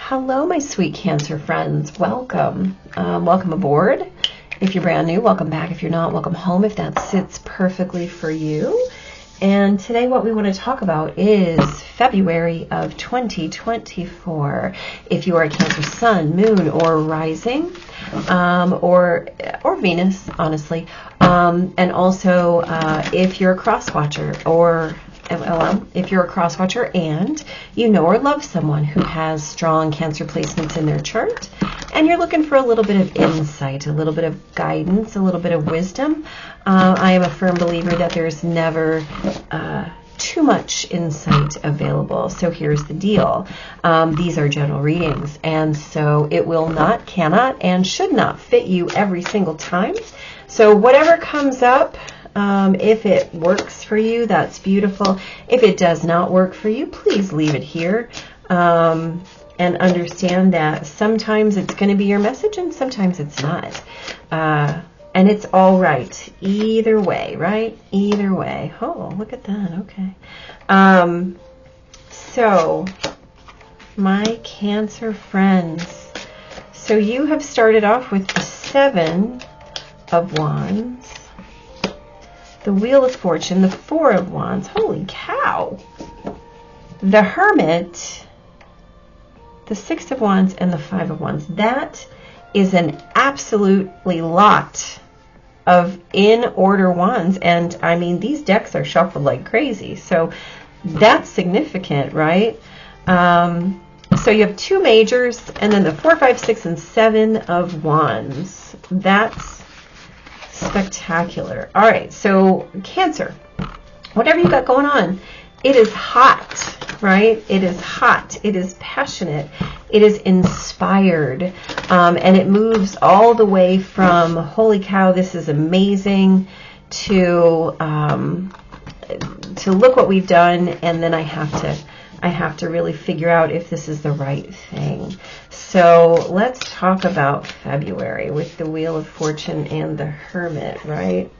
Hello, my sweet Cancer friends. Welcome. Welcome aboard. If you're brand new, welcome back. If you're not, welcome home if that sits perfectly for you. And today what we want to talk about is February of 2024. If you are a Cancer sun, moon, or rising, or Venus, honestly. And also if you're a cross watcher, or if you're a cross watcher and you know or love someone who has strong Cancer placements in their chart, and you're looking for a little bit of insight, a little bit of guidance, a little bit of wisdom, I am a firm believer that there's never too much insight available. So here's the deal. These are general readings, and so it will not, cannot, and should not fit you every single time. So whatever comes up, if it works for you, that's beautiful. If it does not work for you, please leave it here. And understand that sometimes it's going to be your message and sometimes it's not. And it's all right. Either way, right? Either way. Oh, look at that. Okay. So, my Cancer friends. So you have started off with the 7 of Wands, the Wheel of Fortune, the 4 of Wands. Holy cow. The Hermit, the 6 of Wands, and the 5 of Wands. That is an absolutely lot of in order wands. And I mean, these decks are shuffled like crazy. So that's significant, right? So you have 2 majors and then the 4, 5, 6, and 7 of Wands. That's spectacular. All right. So Cancer, whatever you got going on, it is hot, right? It is hot. It is passionate. It is inspired. And it moves all the way from, holy cow, this is amazing, to look what we've done, and then I have to really figure out if this is the right thing. So let's talk about February with the Wheel of Fortune and the Hermit, right?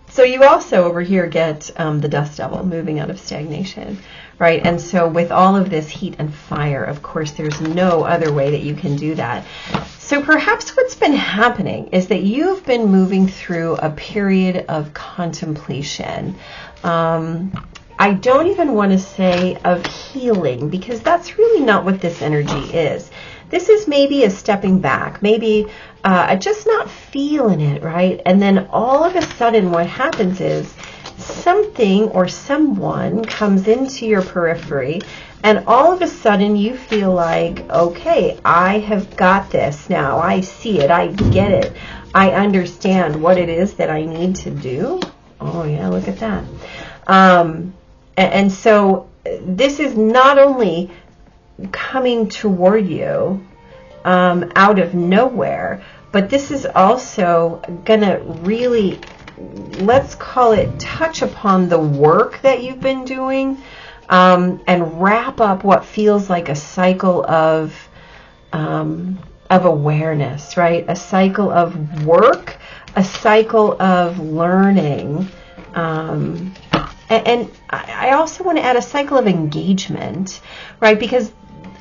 So you also over here get the Dust Devil, moving out of stagnation, right? And so with all of this heat and fire, of course, there's no other way that you can do that. So perhaps what's been happening is that you've been moving through a period of contemplation. I don't even want to say of healing, because that's really not what this energy is. This is maybe a stepping back, maybe just not feeling it, right? And then all of a sudden what happens is something or someone comes into your periphery, and all of a sudden you feel like, okay, I have got this now. I see it. I get it. I understand what it is that I need to do. Oh, yeah, look at that. And so this is not only coming toward you out of nowhere, but this is also gonna really, let's call it, touch upon the work that you've been doing, and wrap up what feels like a cycle of awareness, right? A cycle of work, a cycle of learning, and I also want to add a cycle of engagement, right? Because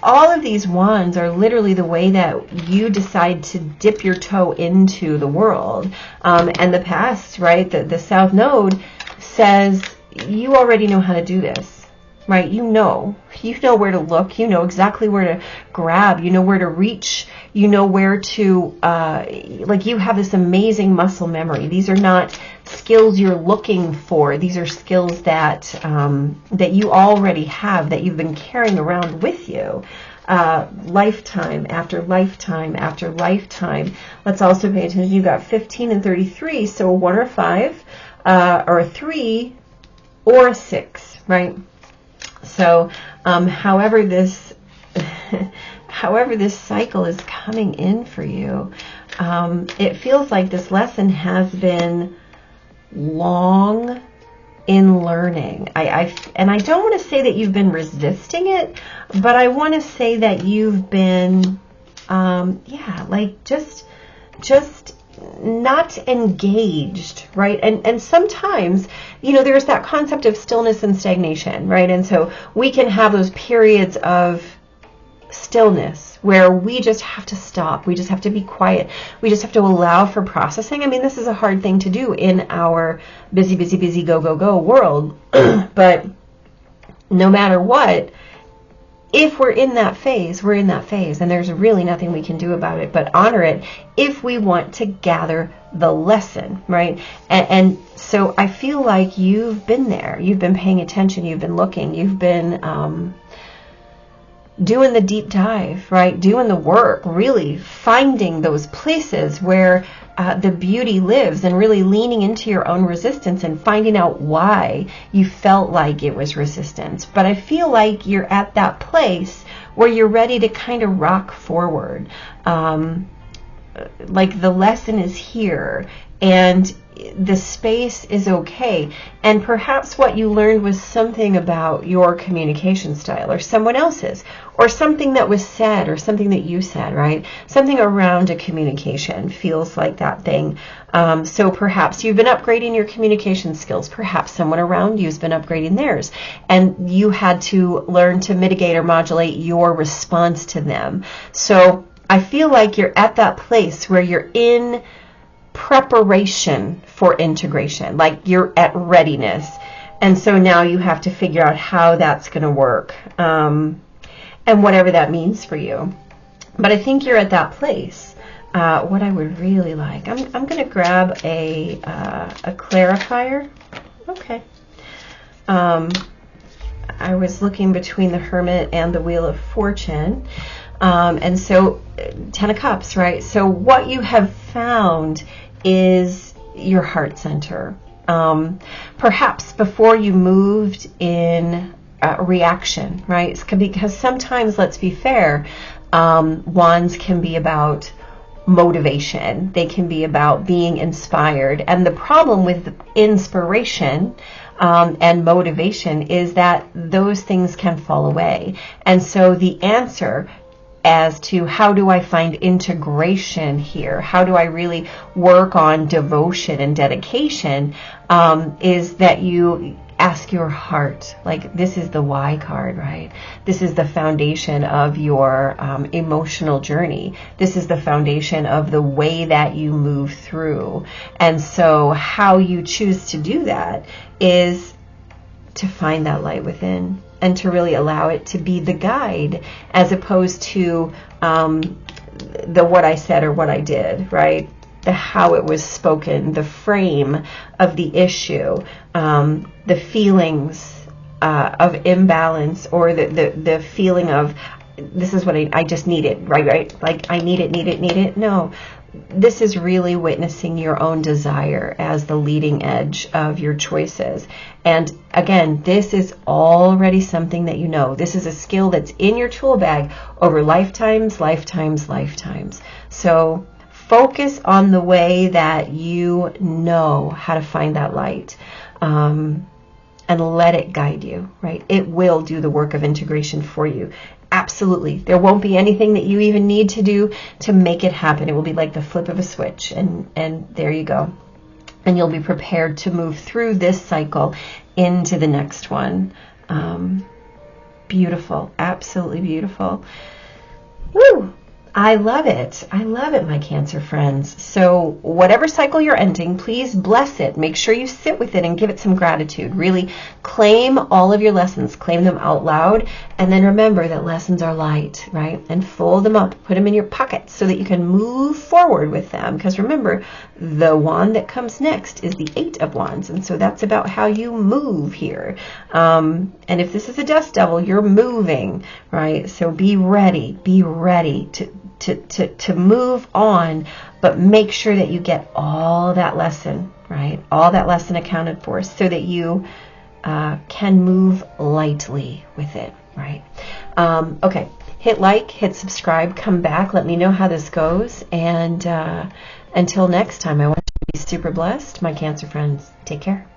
all of these wands are literally the way that you decide to dip your toe into the world. And the past, right? The South Node says, you already know how to do this, right? You know where to look. You know exactly where to grab. You know where to reach. You know where to, like, you have this amazing muscle memory. These are not skills you're looking for. These are skills that that you already have, that you've been carrying around with you, lifetime after lifetime after lifetime. Let's also pay attention. You've got 15 and 33, so a 1 or 5, or a 3 or a 6, right? So however this cycle is coming in for you, it feels like this lesson has been long in learning. And I don't want to say that you've been resisting it, but I want to say that you've been, yeah, like just not engaged, right? And sometimes, you know, there's that concept of stillness and stagnation, right? And so we can have those periods of stillness where we just have to stop. We just have to be quiet. We just have to allow for processing. I mean, this is a hard thing to do in our busy, busy, busy, go, go, go world. But no matter what, if we're in that phase, we're in that phase, and there's really nothing we can do about it but honor it if we want to gather the lesson, right? And so I feel like you've been there. You've been paying attention. You've been looking. You've been doing the deep dive, right? Doing the work, really finding those places where the beauty lives, and really leaning into your own resistance and finding out why you felt like it was resistance. But I feel like you're at that place where you're ready to kind of rock forward. Like the lesson is here and the space is okay. And perhaps what you learned was something about your communication style or someone else's, or something that was said or something that you said, right? Something around a communication feels like that thing. So perhaps you've been upgrading your communication skills. Perhaps someone around you has been upgrading theirs, and you had to learn to mitigate or modulate your response to them. So I feel like you're at that place where you're in preparation for integration, like you're at readiness. And so now you have to figure out how that's going to work, and whatever that means for you. But I think you're at that place. What I would really like, I'm going to grab a clarifier. Okay. I was looking between the Hermit and the Wheel of Fortune. And so 10 of Cups, right? So what you have found is your heart center. Perhaps before you moved in reaction, right? Because sometimes, let's be fair, wands can be about motivation. They can be about being inspired. And the problem with inspiration and motivation is that those things can fall away. And so the answer as to how do I find integration here, how do I really work on devotion and dedication, is that you ask your heart. Like, this is the why card, right? This is the foundation of your emotional journey. This is the foundation of the way that you move through. And so how you choose to do that is to find that light within, and to really allow it to be the guide, as opposed to the what I said or what I did, right? The how it was spoken, the frame of the issue, the feelings of imbalance, or the feeling of this is what I just need it, right? Like I need it. No. This is really witnessing your own desire as the leading edge of your choices. And again, this is already something that you know. This is a skill that's in your tool bag over lifetimes. So focus on the way that you know how to find that light, and let it guide you, right? It will do the work of integration for you. Absolutely. There won't be anything that you even need to do to make it happen. It will be like the flip of a switch, and there you go. And you'll be prepared to move through this cycle into the next one. Beautiful. Absolutely beautiful. Woo! I love it. I love it, my Cancer friends. So whatever cycle you're ending, please bless it. Make sure you sit with it and give it some gratitude. Really claim all of your lessons. Claim them out loud. And then remember that lessons are light, right? And fold them up. Put them in your pocket so that you can move forward with them. Because remember, the wand that comes next is the 8 of Wands. And so that's about how you move here. And if this is a dust devil, you're moving, right? So be ready. Be ready to move on, but make sure that you get all that lesson, right? All that lesson accounted for, so that you can move lightly with it, right? Okay, hit like, hit subscribe, come back, let me know how this goes, and until next time, I want you to be super blessed, my Cancer friends. Take care.